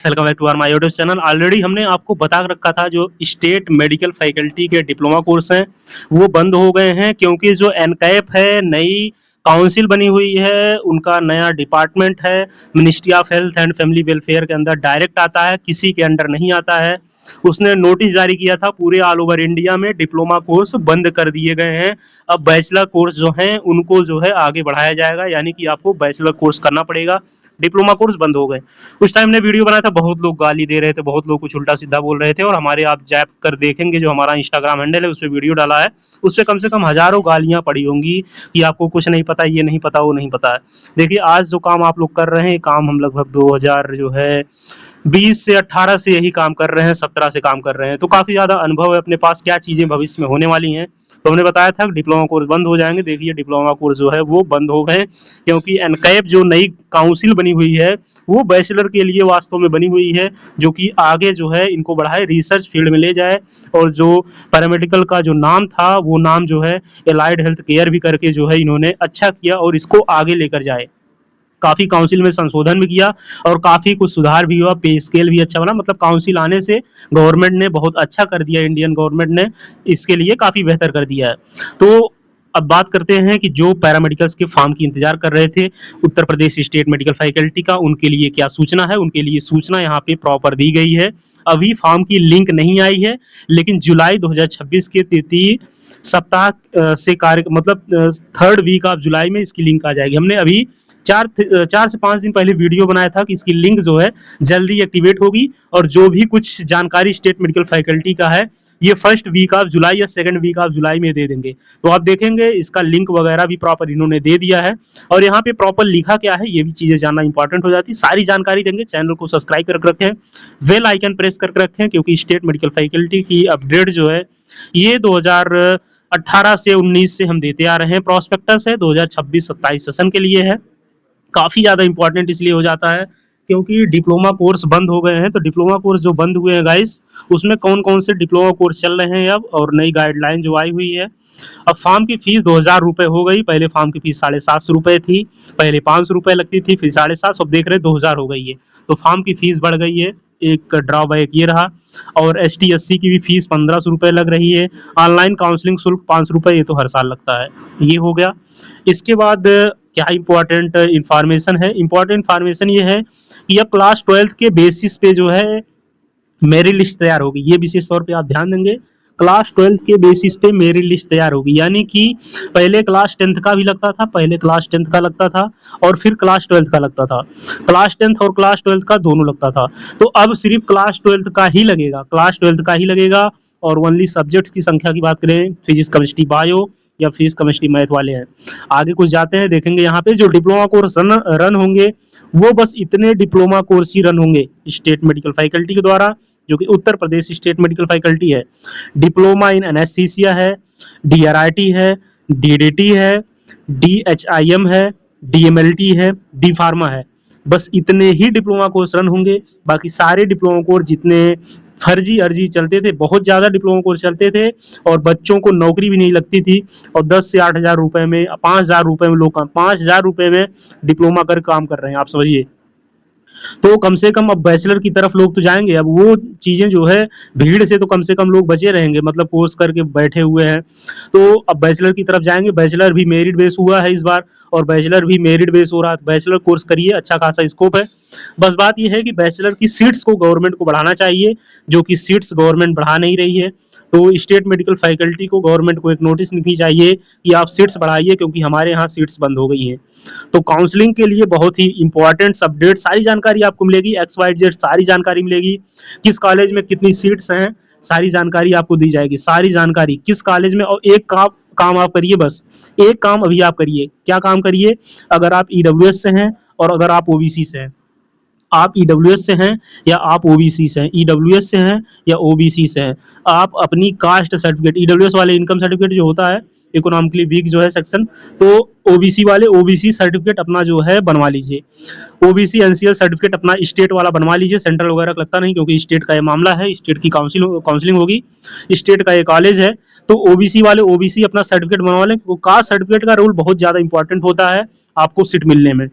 Welcome back to our my YouTube channel. Already हमने आपको बता रखा था जो स्टेट मेडिकल फैकल्टी के डिप्लोमा कोर्स हैं वो बंद हो गए हैं, क्योंकि जो एनकैप है नई काउंसिल बनी हुई है, उनका नया डिपार्टमेंट है। Ministry of health and family welfare के अंदर डायरेक्ट आता है, किसी के अंडर नहीं आता है। उसने नोटिस जारी किया था पूरे ऑल ओवर इंडिया में डिप्लोमा कोर्स बंद कर दिए गए हैं। अब बैचलर कोर्स जो हैं उनको जो है आगे बढ़ाया जाएगा, यानी कि आपको बैचलर कोर्स करना पड़ेगा। डिप्लोमा कोर्स बंद हो गए। उस टाइम ने वीडियो बनाया था, बहुत लोग गाली दे रहे थे, बहुत लोग कुछ उल्टा सीधा बोल रहे थे, और हमारे आप जैप कर देखेंगे जो हमारा इंस्टाग्राम हैंडल है उस पर वीडियो डाला है, उस पर कम से कम हजारों गालियां पड़ी होंगी कि आपको कुछ नहीं पता, ये नहीं पता, वो नहीं पता है। देखिए आज जो काम आप लोग कर रहे हैं, काम हम लगभग 2000 जो है 20 से 18 से यही काम कर रहे हैं, 17 से काम कर रहे हैं, तो काफ़ी ज़्यादा अनुभव है अपने पास, क्या चीज़ें भविष्य में होने वाली हैं। तो हमने बताया था कि डिप्लोमा कोर्स बंद हो जाएंगे। देखिए डिप्लोमा कोर्स जो है वो बंद हो गए, क्योंकि एनकैप जो नई काउंसिल बनी हुई है वो बैचलर के लिए वास्तव में बनी हुई है, जो कि आगे जो है इनको बढ़ाए, रिसर्च फील्ड में ले जाए, और जो पैरामेडिकल का जो नाम था वो नाम जो है एलाइड हेल्थ केयर भी करके जो है इन्होंने अच्छा किया और इसको आगे लेकर जाए। काफ़ी काउंसिल में संशोधन भी किया और काफ़ी कुछ सुधार भी हुआ, पे स्केल भी अच्छा बना। मतलब काउंसिल आने से गवर्नमेंट ने बहुत अच्छा कर दिया, इंडियन गवर्नमेंट ने इसके लिए काफ़ी बेहतर कर दिया है। तो अब बात करते हैं कि जो पैरामेडिकल्स के फॉर्म की इंतजार कर रहे थे Uttar Pradesh state medical faculty का, उनके लिए क्या सूचना है। उनके लिए सूचना यहाँ पे प्रॉपर दी गई है। अभी फॉर्म की लिंक नहीं आई है, लेकिन जुलाई 2026 के तृतीय सप्ताह से कार्य मतलब थर्ड वीक ऑफ जुलाई में इसकी लिंक आ जाएगी। हमने अभी 4 से 5 दिन पहले वीडियो बनाया था कि इसकी लिंक जो है जल्दी एक्टिवेट होगी, और जो भी कुछ जानकारी स्टेट मेडिकल फैकल्टी का है ये फर्स्ट वीक ऑफ जुलाई या सेकंड वीक ऑफ जुलाई में दे देंगे। तो आप देखेंगे इसका लिंक वगैरह भी प्रॉपर इन्होंने दे दिया है, और यहाँ पे प्रॉपर लिखा क्या है ये भी चीज़ें जानना इंपॉर्टेंट हो जाती है। सारी जानकारी देंगे। चैनल को सब्सक्राइब करके रखें, बेल आइकन प्रेस करके रखें, क्योंकि स्टेट मेडिकल फैकल्टी की अपडेट जो है ये 2018 से 19 से हम देते आ रहे हैं। प्रोस्पेक्टस है 2026-27 सेशन के लिए है। काफ़ी ज़्यादा इंपॉर्टेंट इसलिए हो जाता है क्योंकि डिप्लोमा कोर्स बंद हो गए हैं। तो डिप्लोमा कोर्स जो बंद हुए हैं गाइस, उसमें कौन कौन से डिप्लोमा कोर्स चल रहे हैं अब, और नई गाइडलाइन जो आई हुई है। अब फॉर्म की फीस 2000 रुपये हो गई। पहले फॉर्म की फीस 750 रुपये थी, पहले 500 रुपये लगती थी, फिर 750, अब देख रहे 2000 हो गई है। तो फॉर्म की फीस बढ़ गई है, एक ड्रॉबैक ये रहा। और ST SC की भी फीस 1500 रुपये लग रही है। ऑनलाइन काउंसलिंग शुल्क 500 रुपये, ये तो हर साल लगता है। ये हो गया। इसके बाद क्या इंपॉर्टेंट इंफॉर्मेशन है, इंपॉर्टेंट इंफॉर्मेशन ये है कि अब क्लास 12th के बेसिस पे जो है मेरिट लिस्ट तैयार होगी। ये विशेष तौर पे आप ध्यान देंगे, क्लास 12th के बेसिस पे मेरिट लिस्ट तैयार होगी। यानी कि पहले क्लास 10th का भी लगता था, पहले क्लास 10th का लगता था, और फिर क्लास 12th का लगता था। क्लास 10th और क्लास 12th का दोनों लगता था। तो अब सिर्फ क्लास 12th का ही लगेगा, क्लास 12th का ही लगेगा। और ओनली सब्जेक्ट्स की संख्या की बात करें, फिजिक्स केमिस्ट्री बायो या फिजिक्स केमिस्ट्री मैथ वाले हैं। आगे कुछ जाते हैं, देखेंगे यहाँ पे जो डिप्लोमा कोर्स रन होंगे वो बस इतने डिप्लोमा कोर्स ही रन होंगे स्टेट मेडिकल फैकल्टी के द्वारा, जो कि Uttar Pradesh state medical faculty है। डिप्लोमा इन एनेस्थीसिया है, DRIT है, DDT है, DHIM है, DMLT है, D फार्मा है। बस इतने ही डिप्लोमा कोर्स रन होंगे। बाकी सारे डिप्लोमा कोर्स जितने फर्जी अर्जी चलते थे, बहुत ज़्यादा डिप्लोमा कोर्स चलते थे, और बच्चों को नौकरी भी नहीं लगती थी, और 10 से 8000 रुपये में, 5000 रुपये में लोग 5000 रुपये में डिप्लोमा कर काम कर रहे हैं, आप समझिए। तो कम से कम अब बैचलर की तरफ लोग तो जाएंगे। अब वो चीज़ें जो है भीड़ से तो कम से कम लोग बचे रहेंगे, मतलब कोर्स करके बैठे हुए हैं। तो अब बैचलर की तरफ जाएंगे। बैचलर भी मेरिट बेस हुआ है इस बार, और बैचलर भी मेरिट बेस हो रहा है। बैचलर कोर्स करिए, अच्छा खासा स्कोप है। बस बात यह है कि बैचलर की सीट्स को गवर्नमेंट को बढ़ाना चाहिए, जो कि सीट्स गवर्नमेंट बढ़ा नहीं रही है। तो स्टेट मेडिकल फैकल्टी को, गवर्नमेंट को एक नोटिस लिखनी चाहिए कि आप सीट्स बढ़ाइए, क्योंकि हमारे यहाँ सीट्स बंद हो गई हैं। तो काउंसलिंग के लिए बहुत ही इंपॉर्टेंट अपडेट, सारी जानकारी आपको मिलेगी, XYZ सारी जानकारी मिलेगी। किस कॉलेज में कितनी सीट्स हैं, सारी जानकारी आपको दी जाएगी, सारी जानकारी किस कॉलेज में। और एक काम आप करिए, बस एक काम अभी आप करिए। क्या काम करिए? अगर आप EWS से हैं और अगर आप OBC से हैं, आप EWS से हैं या आप OBC से हैं, EWS से हैं या OBC से हैं, आप अपनी कास्ट सर्टिफिकेट, EWS वाले इनकम सर्टिफिकेट जो होता है, इकोनॉमिकली वीक जो है सेक्शन, तो OBC वाले OBC सर्टिफिकेट अपना जो है बनवा लीजिए। OBC NCL सर्टिफिकेट अपना स्टेट वाला बनवा लीजिए, सेंट्रल वगैरह लगता नहीं, क्योंकि स्टेट का ये मामला है, स्टेट की काउंसलिंग होगी, स्टेट का ये कॉलेज है। तो OBC वाले OBC अपना सर्टिफिकेट बनवा लें। कास्ट सर्टिफिकेट का रोल बहुत ज़्यादा इंपॉर्टेंट होता है आपको सीट मिलने में।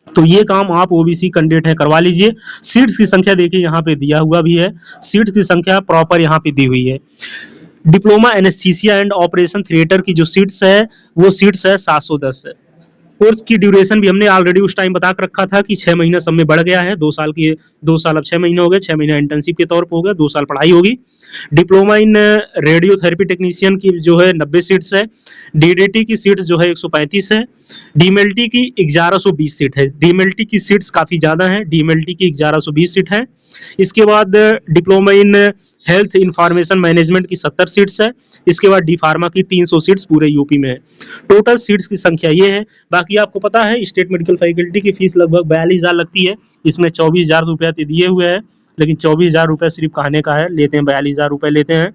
तो ये काम आप ओबीसी कैंडिडेट है करवा लीजिए। सीट्स की संख्या देखिए यहाँ पे दिया हुआ भी है, सीट्स की संख्या प्रॉपर यहाँ पे दी हुई है। Diploma anaesthesia and operation theatre की जो सीट्स है वो सीट्स है 710 है। कोर्स की ड्यूरेशन भी हमने ऑलरेडी उस टाइम बता कर रखा था कि 6 महीना सब में बढ़ गया है, 2 साल की 2 साल अब 6 महीने हो गए, 6 महीना इंटर्नशिप के तौर पर हो गया, 2 साल पढ़ाई होगी। डिप्लोमा इन रेडियोथेरेपी टेक्नीशियन की जो है 90 सीट्स है। डीडीटी की सीट्स जो है 135 है। डीएमएलटी की 1120 सीट है। डीएमएलटी की सीट्स काफ़ी ज़्यादा हैं, डीएमएलटी की 1120 सीट है। इसके बाद diploma in health information management की 70 सीट्स है। इसके बाद डी फार्मा की 300 सीट्स पूरे यूपी में है। टोटल सीट्स की संख्या ये है। बाकी आपको पता है स्टेट मेडिकल फैकल्टी की फीस लगभग 42,000 लगती है। इसमें 24,000 रुपया तो दिए हुए हैं, लेकिन 24,000 रुपये सिर्फ कहने का है, लेते हैं 42,000 रुपये लेते हैं।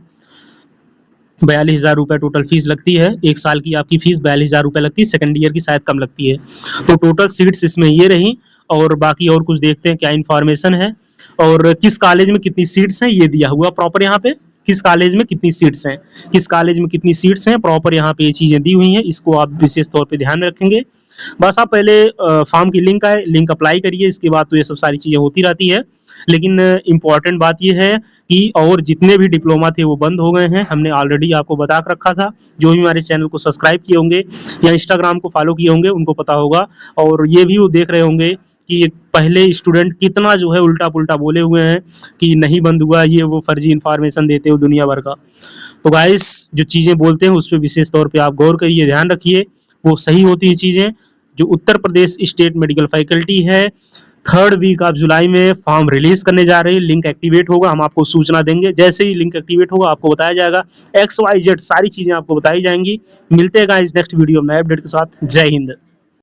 42,000 रुपये टोटल फीस लगती है। एक साल की आपकी फीस 42,000 रुपये लगती है, सेकंड ईयर की शायद कम लगती है। तो टोटल सीट्स इसमें ये रही, और बाकी और कुछ देखते हैं क्या इन्फॉर्मेशन है और किस कॉलेज में कितनी सीट्स हैं ये दिया हुआ प्रॉपर यहाँ पे। किस कॉलेज में कितनी सीट्स हैं, किस कॉलेज में कितनी सीट्स हैं प्रॉपर यहाँ पे ये चीज़ें दी हुई हैं, इसको आप विशेष तौर पे ध्यान रखेंगे। बस आप पहले फॉर्म की लिंक आए, लिंक अप्लाई करिए, इसके बाद तो ये सब सारी चीज़ें होती रहती है। लेकिन इम्पॉर्टेंट बात ये है कि और जितने भी डिप्लोमा थे वो बंद हो गए हैं, हमने ऑलरेडी आपको बता कर रखा था। जो भी हमारे चैनल को सब्सक्राइब किए होंगे या इंस्टाग्राम को फॉलो किए होंगे उनको पता होगा, और ये भी वो देख रहे होंगे कि पहले स्टूडेंट कितना जो है उल्टा पुल्टा बोले हुए हैं कि नहीं बंद हुआ, ये वो फर्जी इन्फॉर्मेशन देते हो दुनिया भर का। तो गाइस जो चीज़ें बोलते हैं उस पर विशेष तौर पे आप गौर करिए, ध्यान रखिए, वो सही होती है चीज़ें। जो Uttar Pradesh state medical faculty है 3rd वीक ऑफ जुलाई में फॉर्म रिलीज करने जा रही है। लिंक एक्टिवेट होगा, हम आपको सूचना देंगे। जैसे ही लिंक एक्टिवेट होगा आपको बताया जाएगा, XYZ सारी चीज़ें आपको बताई जाएंगी। मिलते हैं गाइस नेक्स्ट वीडियो में नए अपडेट के साथ। जय हिंद।